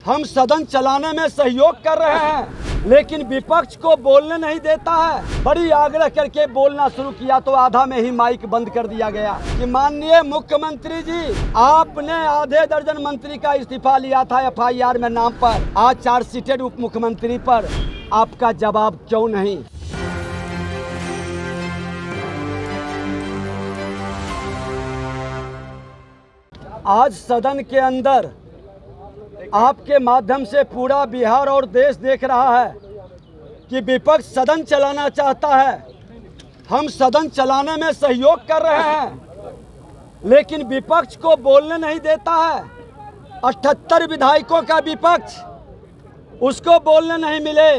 हम सदन चलाने में सहयोग कर रहे हैं, लेकिन विपक्ष को बोलने नहीं देता है। बड़ी आग्रह करके बोलना शुरू किया तो आधा में ही माइक बंद कर दिया गया कि माननीय मुख्यमंत्री जी, आपने आधे दर्जन मंत्री का इस्तीफा लिया था एफआईआर में नाम पर, आज चार्जशीटेड उप मुख्यमंत्री पर आपका जवाब क्यों नहीं? आज सदन के अंदर आपके माध्यम से पूरा बिहार और देश देख रहा है कि विपक्ष सदन चलाना चाहता है। हम सदन चलाने में सहयोग कर रहे हैं, लेकिन विपक्ष को बोलने नहीं देता है। 78 विधायकों का विपक्ष, उसको बोलने नहीं मिले,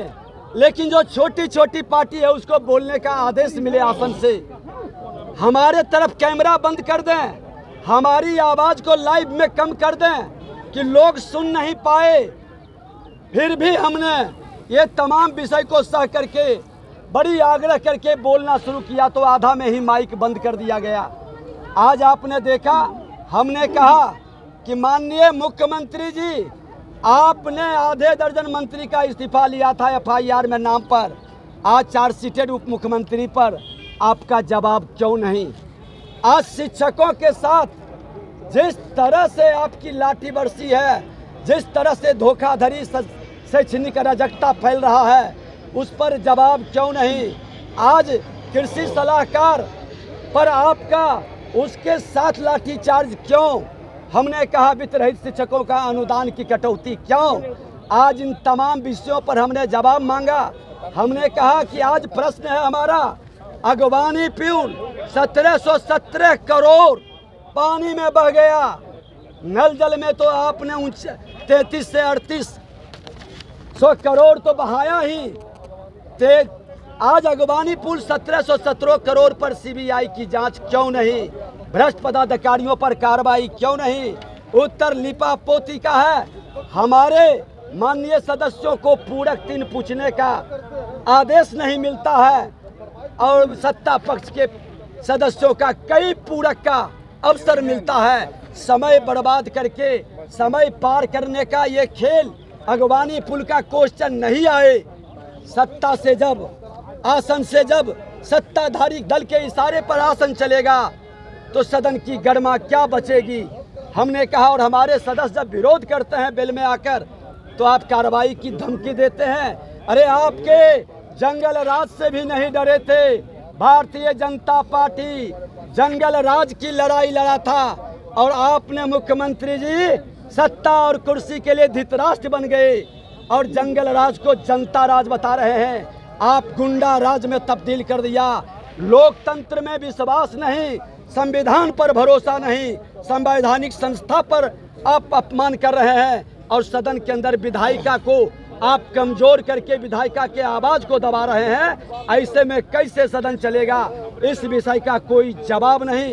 लेकिन जो छोटी छोटी पार्टी है उसको बोलने का आदेश मिले आसन से। हमारे तरफ कैमरा बंद कर दें, हमारी आवाज़ को लाइव में कम कर दें कि लोग सुन नहीं पाए। फिर भी हमने ये तमाम विषय को सह करके बड़ी आग्रह करके बोलना शुरू किया तो आधा में ही माइक बंद कर दिया गया। आज आपने देखा, हमने कहा कि माननीय मुख्यमंत्री जी, आपने आधे दर्जन मंत्री का इस्तीफा लिया था एफआईआर में नाम पर, आज चार्जशीटेड उप मुख्यमंत्री पर आपका जवाब क्यों नहीं? आज शिक्षकों के साथ जिस तरह से आपकी लाठी बरसी है, जिस तरह से धोखाधड़ी शैक्षणिक अराजकता फैल रहा है, उस पर जवाब क्यों नहीं? आज कृषि सलाहकार पर आपका उसके साथ लाठीचार्ज क्यों? हमने कहा वित्त रहित शिक्षकों का अनुदान की कटौती क्यों? आज इन तमाम विषयों पर हमने जवाब मांगा। हमने कहा कि आज प्रश्न है हमारा, अगवानी प्यून 1717 करोड़ पानी में बह गया। नल जल में तो आपने 33 से 3800 करोड़ तो बहाया ही। आज अगवानी पुल 1717 करोड़ पर सीबीआई की जांच क्यों नहीं? भ्रष्ट पदाधिकारियों पर कार्रवाई क्यों नहीं? उत्तर लिपापोती का है। हमारे माननीय सदस्यों को पूरक 3 पूछने का आदेश नहीं मिलता है और सत्ता पक्ष के सदस्यों का कई पूरक का अवसर मिलता है। समय बर्बाद करके समय पार करने का ये खेल, अगवानी पुल का क्वेश्चन नहीं आए। सत्ता से जब, आसन से जब सत्ताधारी दल के इशारे पर आसन चलेगा तो सदन की गरिमा क्या बचेगी? हमने कहा, और हमारे सदस्य जब विरोध करते हैं बिल में आकर तो आप कार्रवाई की धमकी देते हैं। अरे आपके जंगल राज से भी नहीं डरे थे। भारतीय जनता पार्टी जंगल राज की लड़ाई लड़ा था और आपने मुख्यमंत्री जी सत्ता और कुर्सी के लिए धृतराष्ट्र बन गए और जंगल राज को जनता राज बता रहे हैं। आप गुंडा राज में तब्दील कर दिया। लोकतंत्र में विश्वास नहीं, संविधान पर भरोसा नहीं, संवैधानिक संस्था पर आप अपमान कर रहे हैं और सदन के अंदर विधायिका को आप कमजोर करके विधायिका के आवाज को दबा रहे हैं। ऐसे में कैसे सदन चलेगा? इस विषय का कोई जवाब नहीं।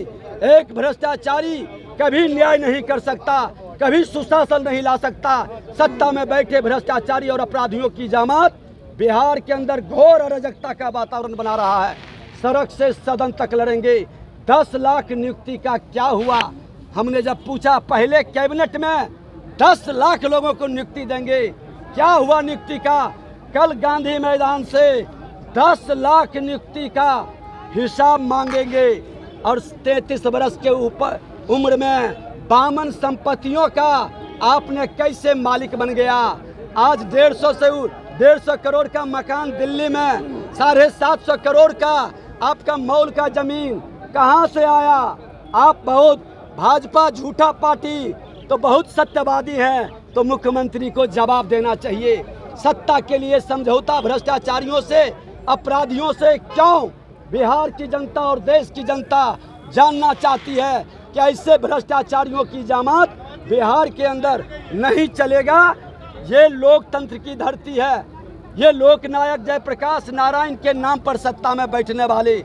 एक भ्रष्टाचारी कभी न्याय नहीं कर सकता, कभी सुशासन नहीं ला सकता। सत्ता में बैठे भ्रष्टाचारी और अपराधियों की जमात बिहार के अंदर घोर अराजकता का वातावरण बना रहा है। सड़क से सदन तक लड़ेंगे। 10 लाख नियुक्ति का क्या हुआ? हमने जब पूछा, पहले कैबिनेट में 10 लाख लोगों को नियुक्ति देंगे, क्या हुआ नियुक्ति का? कल गांधी मैदान से 10 लाख नियुक्ति का हिसाब मांगेंगे और 33 वर्ष के ऊपर उम्र में 52 संपत्तियों का आपने कैसे मालिक बन गया? आज 150 करोड़ का मकान दिल्ली में, 750 करोड़ का आपका मॉल का जमीन कहां से आया? आप बहुत भाजपा झूठा पार्टी तो बहुत सत्यवादी है, तो मुख्यमंत्री को जवाब देना चाहिए। सत्ता के लिए समझौता भ्रष्टाचारियों से, अपराधियों से क्यों? बिहार की जनता और देश की जनता जानना चाहती है कि ऐसे भ्रष्टाचारियों की जमात बिहार के अंदर नहीं चलेगा। ये लोकतंत्र की धरती है। ये लोकनायक जयप्रकाश नारायण के नाम पर सत्ता में बैठने वाले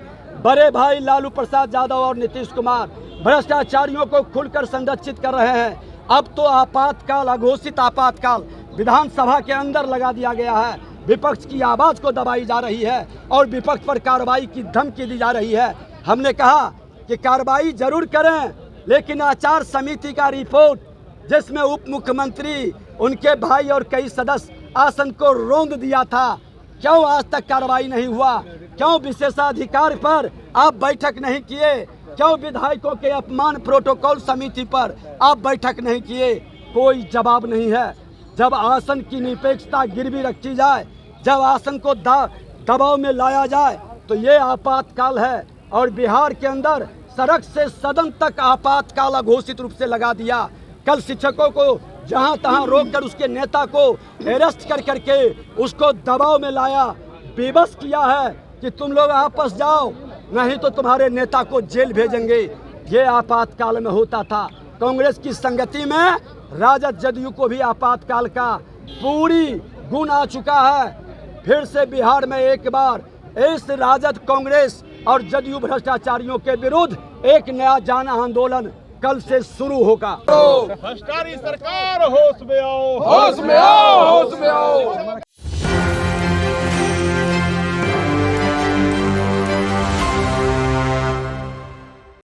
बड़े भाई लालू प्रसाद यादव और नीतीश कुमार भ्रष्टाचारियों को खुलकर संरक्षित कर रहे हैं। अब तो आपातकाल, अघोषित आपातकाल विधानसभा के अंदर लगा दिया गया है। विपक्ष की आवाज़ को दबाई जा रही है और विपक्ष पर कार्रवाई की धमकी दी जा रही है। हमने कहा कि कार्रवाई जरूर करें, लेकिन आचार समिति का रिपोर्ट जिसमें उप मुख्यमंत्री उनके भाई और कई सदस्य आसन को रौंद दिया था। क्यों आज तक कार्रवाई नहीं हुआ? क्यों विशेषाधिकार पर आप बैठक नहीं किए? क्यों विधायकों के अपमान प्रोटोकॉल समिति पर आप बैठक नहीं किए? कोई जवाब नहीं है। जब आसन की निरपेक्षता गिरवी रखी जाए, जब आसन को दबाव में लाया जाए, तो ये आपातकाल है। और बिहार के अंदर सड़क से सदन तक आपातकाल घोषित रूप से लगा दिया। कल शिक्षकों को जहां तहां रोककर उसके नेता को अरेस्ट कर करके उसको दबाव में लाया, बेबस किया है कि तुम लोग आपस जाओ, नहीं तो तुम्हारे नेता को जेल भेजेंगे। ये आपातकाल में होता था। कांग्रेस की संगति में राजद जदयू को भी आपातकाल का पूरी गुण आ चुका है। फिर से बिहार में एक बार इस राजद, कांग्रेस और जदयू भ्रष्टाचारियों के विरुद्ध एक नया जन आंदोलन कल से शुरू होगा। भ्रष्टाचारी सरकार होश में आओ, होश में आओ।